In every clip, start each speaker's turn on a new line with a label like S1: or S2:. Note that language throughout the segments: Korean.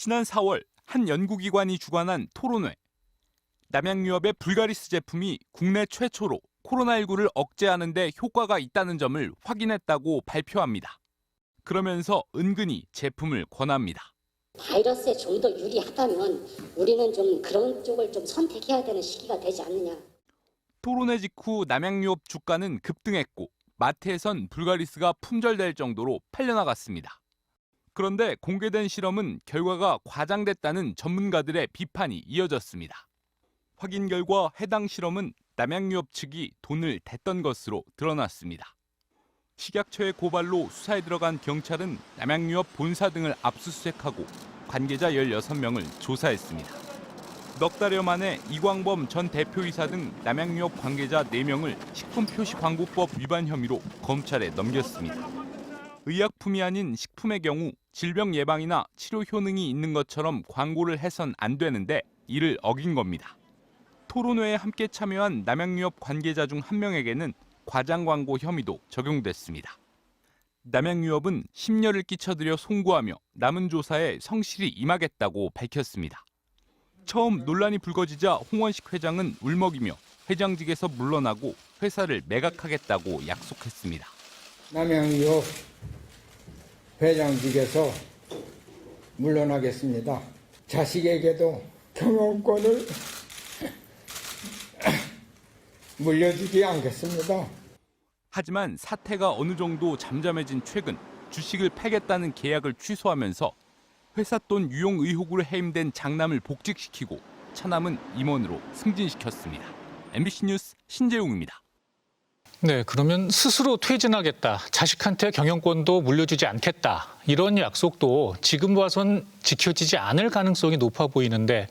S1: 지난 4월 한 연구기관이 주관한 토론회. 남양유업의 불가리스 제품이 국내 최초로 코로나19를 억제하는 데 효과가 있다는 점을 확인했다고 발표합니다. 그러면서 은근히 제품을 권합니다.
S2: 바이러스에 좀 더 유리하다면 우리는 좀 그런 쪽을 좀 선택해야 되는 시기가 되지 않느냐.
S1: 토론회 직후 남양유업 주가는 급등했고 마트에선 불가리스가 품절될 정도로 팔려나갔습니다. 그런데 공개된 실험은 결과가 과장됐다는 전문가들의 비판이 이어졌습니다. 확인 결과 해당 실험은 남양유업 측이 돈을 댔던 것으로 드러났습니다. 식약처의 고발로 수사에 들어간 경찰은 남양유업 본사 등을 압수수색하고 관계자 16명을 조사했습니다. 넉 달여 만에 이광범 전 대표이사 등 남양유업 관계자 4명을 식품표시광고법 위반 혐의로 검찰에 넘겼습니다. 의약품이 아닌 식품의 경우 질병 예방이나 치료 효능이 있는 것처럼 광고를 해선 안 되는데 이를 어긴 겁니다. 토론회에 함께 참여한 남양유업 관계자 중 한 명에게는 과장 광고 혐의도 적용됐습니다. 남양유업은 심려를 끼쳐드려 송구하며 남은 조사에 성실히 임하겠다고 밝혔습니다. 처음 논란이 불거지자 홍원식 회장은 울먹이며 회장직에서 물러나고 회사를 매각하겠다고 약속했습니다.
S3: 남양유업 회장직에서 물러나겠습니다. 자식에게도 경영권을 물려주지 않겠습니다.
S1: 하지만 사태가 어느 정도 잠잠해진 최근 주식을 팔겠다는 계약을 취소하면서 회사 돈 유용 의혹으로 해임된 장남을 복직시키고 차남은 임원으로 승진시켰습니다. MBC 뉴스 신재용입니다.
S4: 네, 그러면 스스로 퇴진하겠다, 자식한테 경영권도 물려주지 않겠다 이런 약속도 지금 봐선 지켜지지 않을 가능성이 높아 보이는데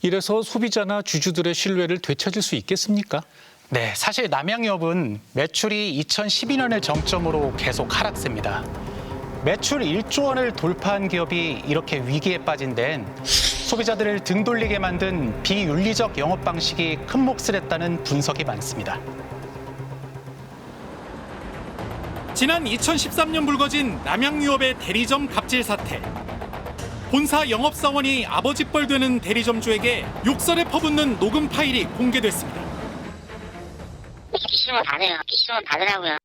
S4: 이래서 소비자나 주주들의 신뢰를 되찾을 수 있겠습니까?
S5: 네, 사실 남양유업은 매출이 2012년을 정점으로 계속 하락세입니다. 매출 1조 원을 돌파한 기업이 이렇게 위기에 빠진 데엔 소비자들을 등 돌리게 만든 비윤리적 영업 방식이 큰 몫을 했다는 분석이 많습니다.
S6: 지난 2013년 불거진 남양유업의 대리점 갑질 사태. 본사 영업사원이 아버지 뻘 되는 대리점주에게 욕설에 퍼붓는 녹음 파일이 공개됐습니다.
S7: 기시면 받아요. 기시면 받으라고요.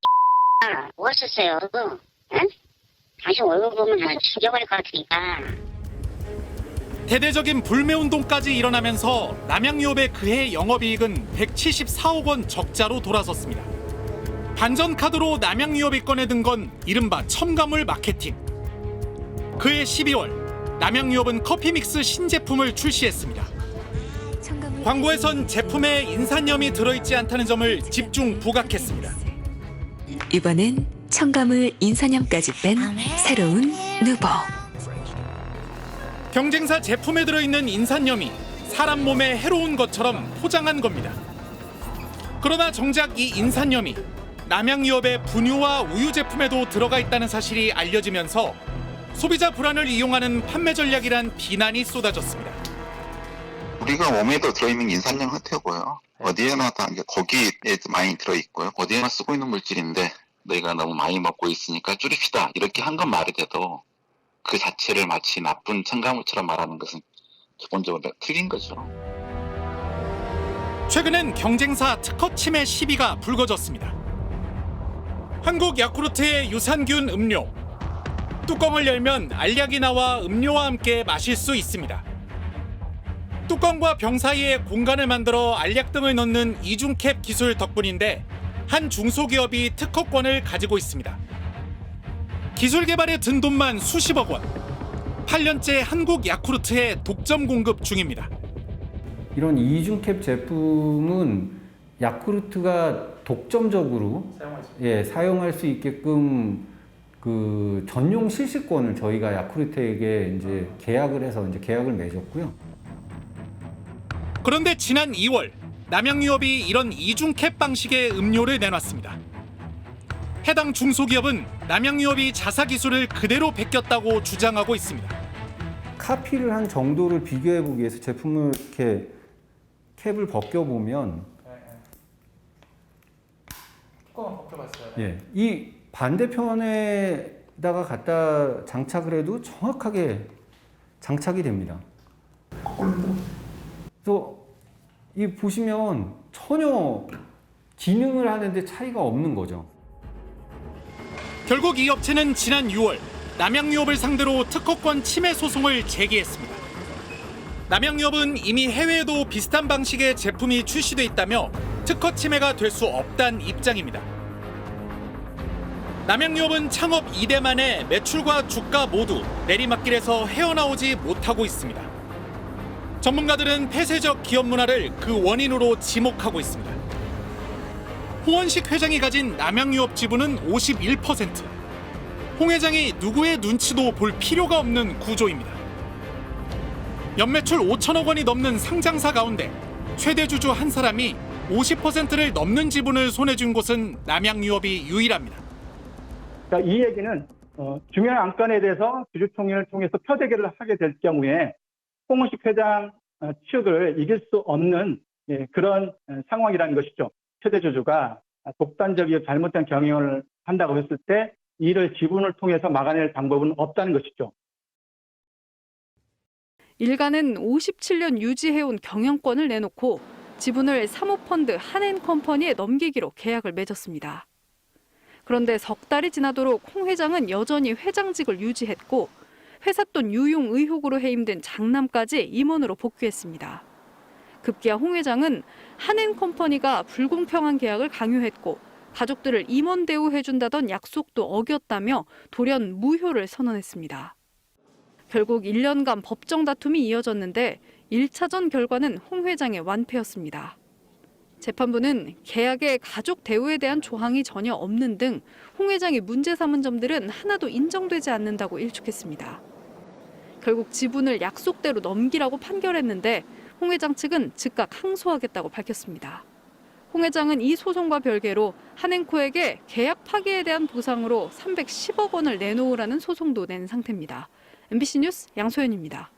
S7: 뭐 하셨어요? 응? 당신 월급 보면 난 죽여버릴 것 같으니까.
S6: 대대적인 불매운동까지 일어나면서 남양유업의 그해 영업이익은 174억 원 적자로 돌아섰습니다. 반전카드로 남양유업이 꺼내든 건 이른바 첨가물 마케팅. 그해 12월 남양유업은 커피믹스 신제품을 출시했습니다. 광고에선 제품에 인산염이 들어있지 않다는 점을 집중 부각했습니다.
S8: 이번엔 첨가물 인산염까지 뺀 새로운 누보.
S6: 경쟁사 제품에 들어있는 인산염이 사람 몸에 해로운 것처럼 포장한 겁니다. 그러나 정작 이 인산염이 남양유업의 분유와 우유 제품에도 들어가 있다는 사실이 알려지면서 소비자 불안을 이용하는 판매 전략이란 비난이 쏟아졌습니다.
S9: 우리가 몸에도 들어있는 인산염 같아고요. 어디에나 다 거기에 많이 들어있고요. 어디에나 쓰고 있는 물질인데 너희가 너무 많이 먹고 있으니까 줄입시다. 이렇게 한 건 말이 돼도 그 자체를 마치 나쁜 첨가물처럼 말하는 것은 기본적으로 틀린 거죠.
S6: 최근엔 경쟁사 특허 침해 시비가 불거졌습니다. 한국 야쿠르트의 유산균 음료. 뚜껑을 열면 알약이 나와 음료와 함께 마실 수 있습니다. 뚜껑과 병 사이에 공간을 만들어 알약 등을 넣는 이중캡 기술 덕분인데 한 중소기업이 특허권을 가지고 있습니다. 기술 개발에 든 돈만 수십억 원. 8년째 한국 야쿠르트에 독점 공급 중입니다.
S10: 이런 이중캡 제품은 야쿠르트가 독점적으로 사용할 수 있게끔 그 전용 실시권을 저희가 야쿠르트에게 이제 계약을 해서 계약을 맺었고요.
S6: 그런데 지난 2월 남양유업이 이런 이중캡 방식의 음료를 내놨습니다. 해당 중소기업은 남양유업이 자사 기술을 그대로 베꼈다고 주장하고 있습니다.
S10: 카피를 한 정도를 비교해 보기 위해서 제품을 이렇게 캡을 벗겨보면
S5: 뚜껑을 벗겨봤어요.
S10: 예, 이 반대편에다가 갖다 장착을 해도 정확하게 장착이 됩니다. 그래서 이 보시면 전혀 기능을 하는데 차이가 없는 거죠.
S6: 결국 이 업체는 지난 6월 남양유업을 상대로 특허권 침해 소송을 제기했습니다. 남양유업은 이미 해외에도 비슷한 방식의 제품이 출시돼 있다며 특허 침해가 될 수 없다는 입장입니다. 남양유업은 창업 2대 만에 매출과 주가 모두 내리막길에서 헤어나오지 못하고 있습니다. 전문가들은 폐쇄적 기업 문화를 그 원인으로 지목하고 있습니다. 홍원식 회장이 가진 남양유업 지분은 51%. 홍 회장이 누구의 눈치도 볼 필요가 없는 구조입니다. 연매출 5천억 원이 넘는 상장사 가운데 최대 주주 한 사람이 50%를 넘는 지분을 손에 쥔 곳은 남양유업이 유일합니다.
S11: 이 얘기는 중요한 안건에 대해서 주주총회를 통해서 표대결을 하게 될 경우에 홍원식 회장 측을 이길 수 없는 그런 상황이라는 것이죠. 최대 주주가 독단적이고 잘못된 경영을 한다고 했을 때 이를 지분을 통해서 막아낼 방법은 없다는 것이죠.
S12: 일가는 57년 유지해온 경영권을 내놓고 지분을 사모펀드 한엔컴퍼니에 넘기기로 계약을 맺었습니다. 그런데 석 달이 지나도록 홍 회장은 여전히 회장직을 유지했고 회사 돈 유용 의혹으로 해임된 장남까지 임원으로 복귀했습니다. 급기야 홍 회장은 한엔컴퍼니가 불공평한 계약을 강요했고 가족들을 임원 대우해준다던 약속도 어겼다며 돌연 무효를 선언했습니다. 결국 1년간 법정 다툼이 이어졌는데 1차전 결과는 홍 회장의 완패였습니다. 재판부는 계약에 가족 대우에 대한 조항이 전혀 없는 등 홍 회장이 문제 삼은 점들은 하나도 인정되지 않는다고 일축했습니다. 결국 지분을 약속대로 넘기라고 판결했는데 홍 회장 측은 즉각 항소하겠다고 밝혔습니다. 홍 회장은 이 소송과 별개로 한엔코에게 계약 파기에 대한 보상으로 310억 원을 내놓으라는 소송도 낸 상태입니다. MBC 뉴스 양소연입니다.